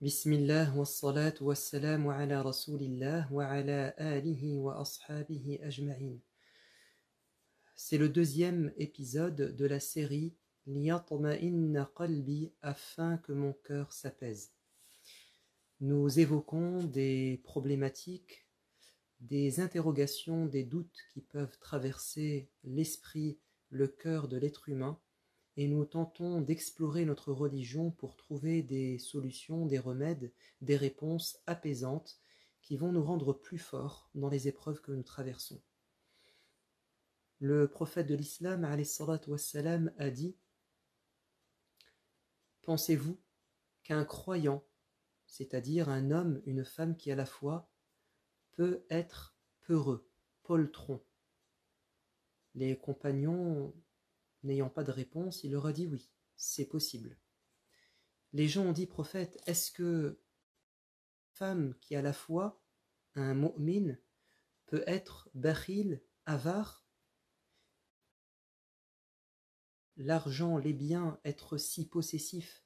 Bismillah wa salatu wa salam ala rasulillah wa ala alihi wa ashabihi ajma'in. C'est le deuxième épisode de la série Liyatma'inna qalbi, afin que mon cœur s'apaise. Nous évoquons des problématiques, des interrogations, des doutes qui peuvent traverser l'esprit, le cœur de l'être humain, et nous tentons d'explorer notre religion pour trouver des solutions, des remèdes, des réponses apaisantes qui vont nous rendre plus forts dans les épreuves que nous traversons. Le prophète de l'islam, alayhi salatu wassalam, a dit: pensez-vous qu'un croyant, c'est-à-dire un homme, une femme qui a la foi, peut être peureux, poltron? Les compagnons, n'ayant pas de réponse, il leur a dit oui, c'est possible. Les gens ont dit: prophète, est-ce que une femme qui a la foi, un mu'min, peut être bakhil, avare, l'argent, les biens, être si possessif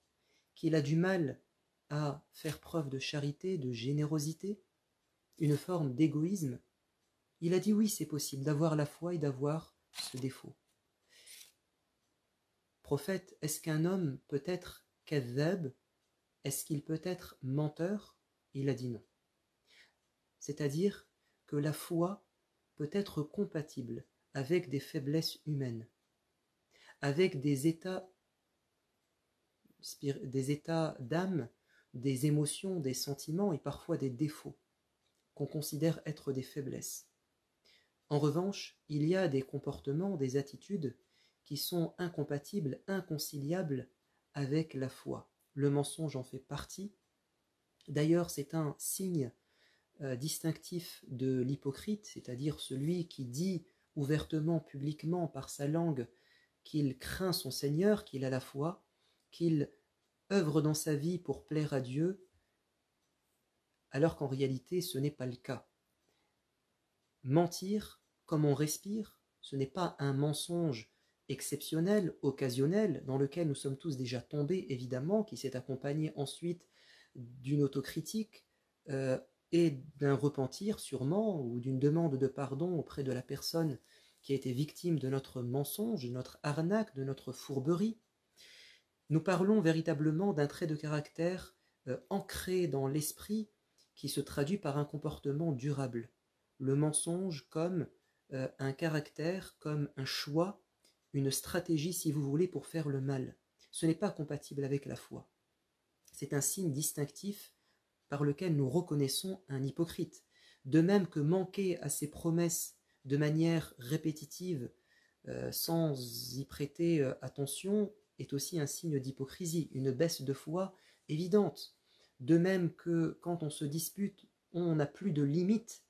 qu'il a du mal à faire preuve de charité, de générosité, une forme d'égoïsme? Il a dit oui, c'est possible d'avoir la foi et d'avoir ce défaut. Prophète, est-ce qu'un homme peut être kadhab? Est-ce qu'il peut être menteur? Il a dit non. C'est-à-dire que la foi peut être compatible avec des faiblesses humaines, avec des états d'âme, des émotions, des sentiments et parfois des défauts qu'on considère être des faiblesses. En revanche, il y a des comportements, des attitudes qui sont incompatibles, inconciliables avec la foi. Le mensonge en fait partie. D'ailleurs, c'est un signe distinctif de l'hypocrite, c'est-à-dire celui qui dit ouvertement, publiquement, par sa langue, qu'il craint son Seigneur, qu'il a la foi, qu'il œuvre dans sa vie pour plaire à Dieu, alors qu'en réalité ce n'est pas le cas. Mentir comme on respire, ce n'est pas un mensonge exceptionnel, occasionnel, dans lequel nous sommes tous déjà tombés, évidemment, qui s'est accompagné ensuite d'une autocritique et d'un repentir sûrement, ou d'une demande de pardon auprès de la personne qui a été victime de notre mensonge, de notre arnaque, de notre fourberie. Nous parlons véritablement d'un trait de caractère ancré dans l'esprit qui se traduit par un comportement durable. Le mensonge comme un caractère, comme un choix, une stratégie, si vous voulez, pour faire le mal. Ce n'est pas compatible avec la foi. C'est un signe distinctif par lequel nous reconnaissons un hypocrite. De même que manquer à ses promesses de manière répétitive, sans y prêter attention, est aussi un signe d'hypocrisie, une baisse de foi évidente. De même que quand on se dispute, on n'a plus de limites,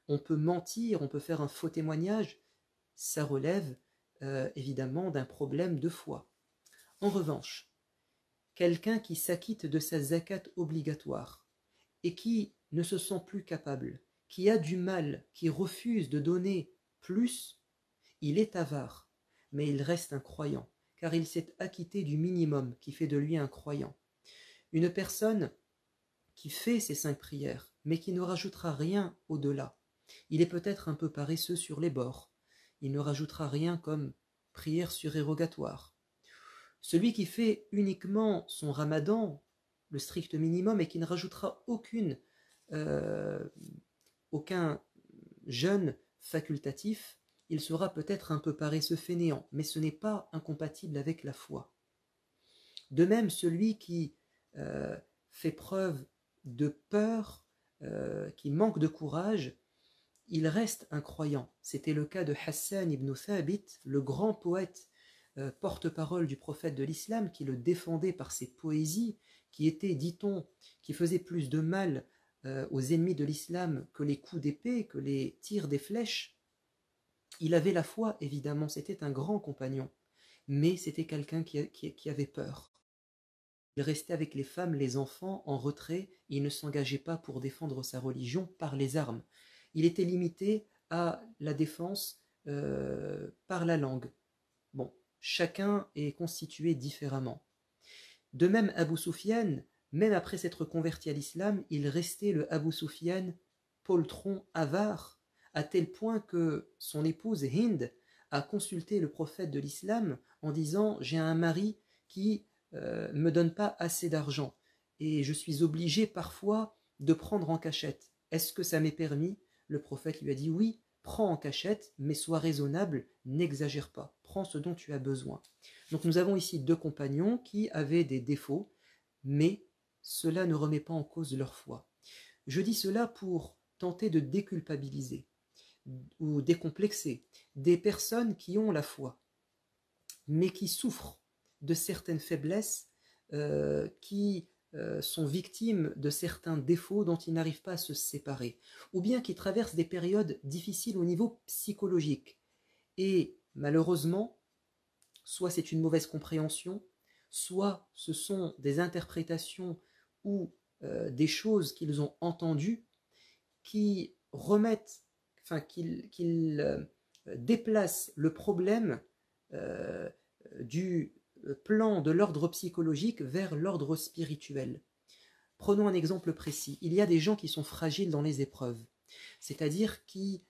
on peut mentir, on peut faire un faux témoignage, ça relève évidemment d'un problème de foi. En revanche, quelqu'un qui s'acquitte de sa zakat obligatoire et qui ne se sent plus capable, qui a du mal, qui refuse de donner plus, il est avare, mais il reste un croyant, car il s'est acquitté du minimum qui fait de lui un croyant. Une personne qui fait ses 5 prières, mais qui ne rajoutera rien au-delà, il est peut-être un peu paresseux sur les bords, il ne rajoutera rien comme prière surérogatoire. Celui qui fait uniquement son ramadan, le strict minimum, et qui ne rajoutera aucun jeûne facultatif, il sera peut-être un peu paresseux fainéant, mais ce n'est pas incompatible avec la foi. De même, celui qui fait preuve de peur, qui manque de courage, il reste un croyant. C'était le cas de Hassan ibn Thabit, le grand poète porte-parole du prophète de l'islam, qui le défendait par ses poésies, qui était, dit-on, qui faisait plus de mal aux ennemis de l'islam que les coups d'épée, que les tirs des flèches. Il avait la foi, évidemment, c'était un grand compagnon, mais c'était quelqu'un qui avait peur. Il restait avec les femmes, les enfants, en retrait, il ne s'engageait pas pour défendre sa religion par les armes. Il était limité à la défense par la langue. Bon, chacun est constitué différemment. De même, Abu Sufyan, même après s'être converti à l'islam, il restait le Abu Sufyan, poltron, avare, à tel point que son épouse Hind a consulté le prophète de l'islam en disant « J'ai un mari qui me donne pas assez d'argent et je suis obligé parfois de prendre en cachette. Est-ce que ça m'est permis ?» Le prophète lui a dit « Oui, prends en cachette, mais sois raisonnable, n'exagère pas, prends ce dont tu as besoin. » Donc nous avons ici deux compagnons qui avaient des défauts, mais cela ne remet pas en cause leur foi. Je dis cela pour tenter de déculpabiliser ou décomplexer des personnes qui ont la foi, mais qui souffrent de certaines faiblesses, qui sont victimes de certains défauts dont ils n'arrivent pas à se séparer, ou bien qui traversent des périodes difficiles au niveau psychologique. Et malheureusement, soit c'est une mauvaise compréhension, soit ce sont des interprétations ou des choses qu'ils ont entendues qui remettent, enfin, qu'ils déplacent le problème du plan de l'ordre psychologique vers l'ordre spirituel. Prenons un exemple précis. Il y a des gens qui sont fragiles dans les épreuves, c'est-à-dire qui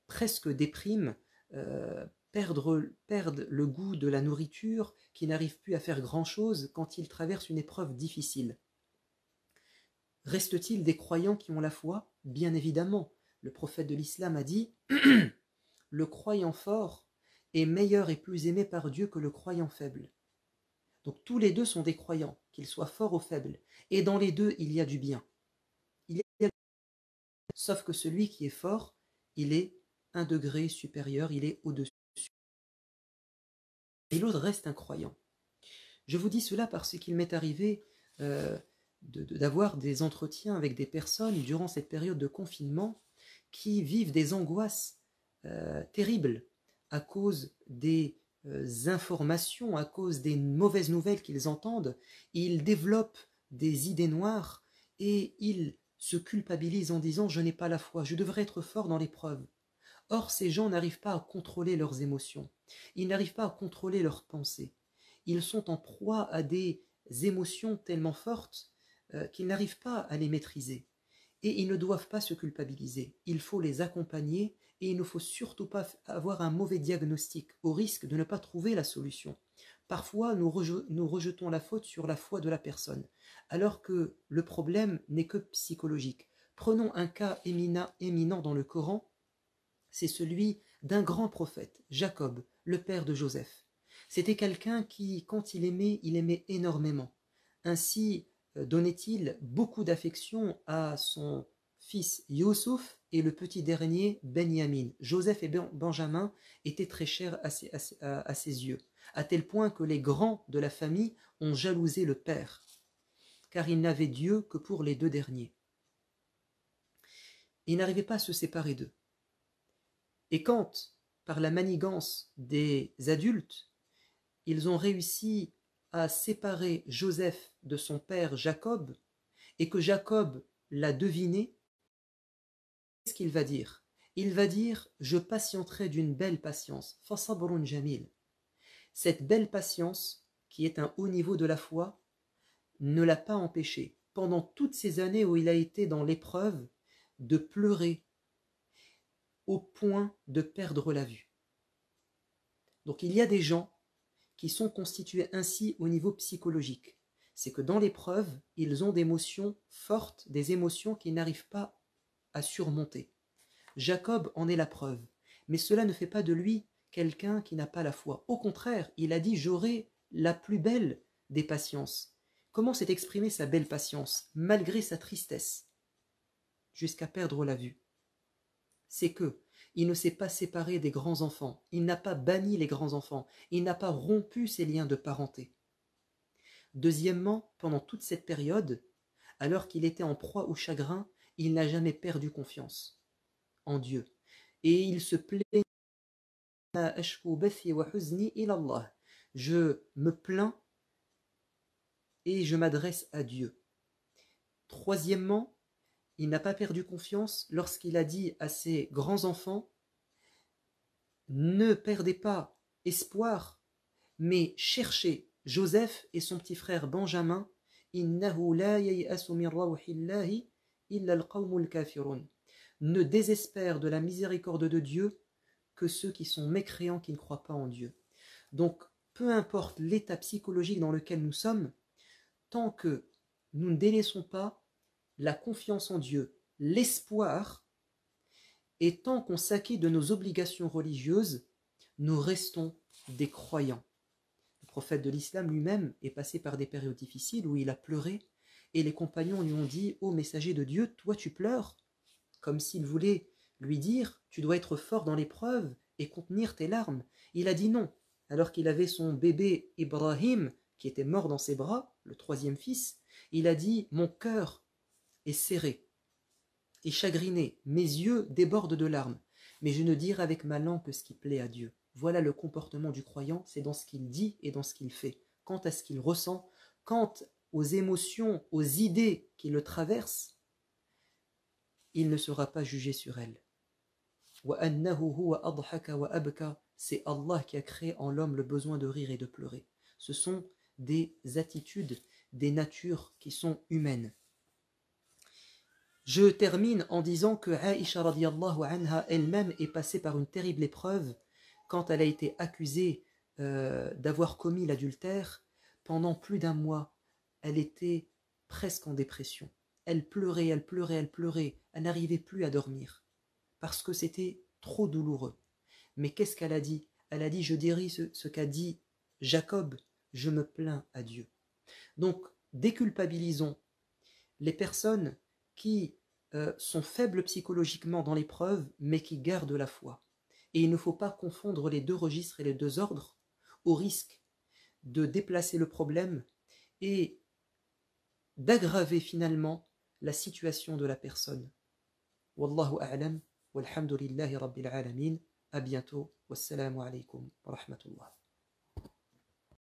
presque dépriment, perdent le goût de la nourriture, qui n'arrivent plus à faire grand-chose quand ils traversent une épreuve difficile. Reste-t-il des croyants qui ont la foi? Bien évidemment. Le prophète de l'islam a dit « Le croyant fort est meilleur et plus aimé par Dieu que le croyant faible. » Donc tous les deux sont des croyants, qu'ils soient forts ou faibles. Et dans les deux, il y a du bien. Sauf que celui qui est fort, il est un degré supérieur, il est au-dessus. Et l'autre reste un croyant. Je vous dis cela parce qu'il m'est arrivé d'avoir des entretiens avec des personnes durant cette période de confinement qui vivent des angoisses terribles à cause des informations, à cause des mauvaises nouvelles qu'ils entendent. Ils développent des idées noires et ils se culpabilisent en disant « je n'ai pas la foi, je devrais être fort dans l'épreuve ». Or, ces gens n'arrivent pas à contrôler leurs émotions, ils n'arrivent pas à contrôler leurs pensées. Ils sont en proie à des émotions tellement fortes qu'ils n'arrivent pas à les maîtriser. Et ils ne doivent pas se culpabiliser. Il faut les accompagner et il ne faut surtout pas avoir un mauvais diagnostic, au risque de ne pas trouver la solution. Parfois, nous rejetons la faute sur la foi de la personne, alors que le problème n'est que psychologique. Prenons un cas éminent dans le Coran, c'est celui d'un grand prophète, Jacob, le père de Joseph. C'était quelqu'un qui, quand il aimait énormément. Ainsi donnait-il beaucoup d'affection à son fils Youssouf et le petit dernier Benyamin. Joseph et Benjamin étaient très chers à ses yeux, à tel point que les grands de la famille ont jalousé le père, car il n'avait Dieu que pour les deux derniers. Il n'arrivait pas à se séparer d'eux. Et quand, par la manigance des adultes, ils ont réussi à séparer Joseph de son père Jacob, et que Jacob l'a deviné, qu'est-ce qu'il va dire? Il va dire « Je patienterai d'une belle patience ». Fasabrun jamil. Cette belle patience, qui est un haut niveau de la foi, ne l'a pas empêché, pendant toutes ces années où il a été dans l'épreuve, de pleurer au point de perdre la vue. Donc il y a des gens qui sont constitués ainsi au niveau psychologique. C'est que dans l'épreuve, ils ont des émotions fortes, des émotions qu'ils n'arrivent pas à surmonter. Jacob en est la preuve. Mais cela ne fait pas de lui quelqu'un qui n'a pas la foi. Au contraire, il a dit « j'aurai la plus belle des patiences ». Comment s'est exprimée sa belle patience, malgré sa tristesse, jusqu'à perdre la vue? C'est que il ne s'est pas séparé des grands-enfants, il n'a pas banni les grands-enfants, il n'a pas rompu ses liens de parenté. Deuxièmement, pendant toute cette période, alors qu'il était en proie au chagrin, il n'a jamais perdu confiance en Dieu. Et il se plaint « Je me plains et je m'adresse à Dieu ». Troisièmement, il n'a pas perdu confiance lorsqu'il a dit à ses grands-enfants « Ne perdez pas espoir, mais cherchez Joseph et son petit frère Benjamin إنه لا ييأس من روح الله إلا القوم الكافرون. Ne désespère de la miséricorde de Dieu que ceux qui sont mécréants, qui ne croient pas en Dieu. Donc, peu importe l'état psychologique dans lequel nous sommes, tant que nous ne délaissons pas la confiance en Dieu, l'espoir, et tant qu'on s'acquitte de nos obligations religieuses, nous restons des croyants. Le prophète de l'islam lui-même est passé par des périodes difficiles où il a pleuré, et les compagnons lui ont dit « Ô messager de Dieu, toi tu pleures ?» Comme s'il voulait lui dire « Tu dois être fort dans l'épreuve et contenir tes larmes. » Il a dit non, alors qu'il avait son bébé Ibrahim qui était mort dans ses bras, le troisième fils. Il a dit « Mon cœur est serré et chagriné, mes yeux débordent de larmes, mais je ne dirai avec ma langue que ce qui plaît à Dieu. » Voilà le comportement du croyant, c'est dans ce qu'il dit et dans ce qu'il fait. Quant à ce qu'il ressent, quant aux émotions, aux idées qui le traversent, il ne sera pas jugé sur elles. C'est Allah qui a créé en l'homme le besoin de rire et de pleurer. Ce sont des attitudes, des natures qui sont humaines. Je termine en disant que Aïcha radiallahu anha elle-même est passée par une terrible épreuve quand elle a été accusée d'avoir commis l'adultère. Pendant plus d'un mois, elle était presque en dépression. Elle pleurait, elle pleurait, elle pleurait. Elle n'arrivait plus à dormir parce que c'était trop douloureux. Mais qu'est-ce qu'elle a dit? Elle a dit, je dirai ce qu'a dit Jacob, je me plains à Dieu. Donc, déculpabilisons les personnes qui sont faibles psychologiquement dans l'épreuve, mais qui gardent la foi. Et il ne faut pas confondre les deux registres et les deux ordres, au risque de déplacer le problème et d'aggraver finalement la situation de la personne. Wallahu a'lam, walhamdulillahi rabbil alamin. À bientôt. Wassalamu alaikum wa rahmatullah.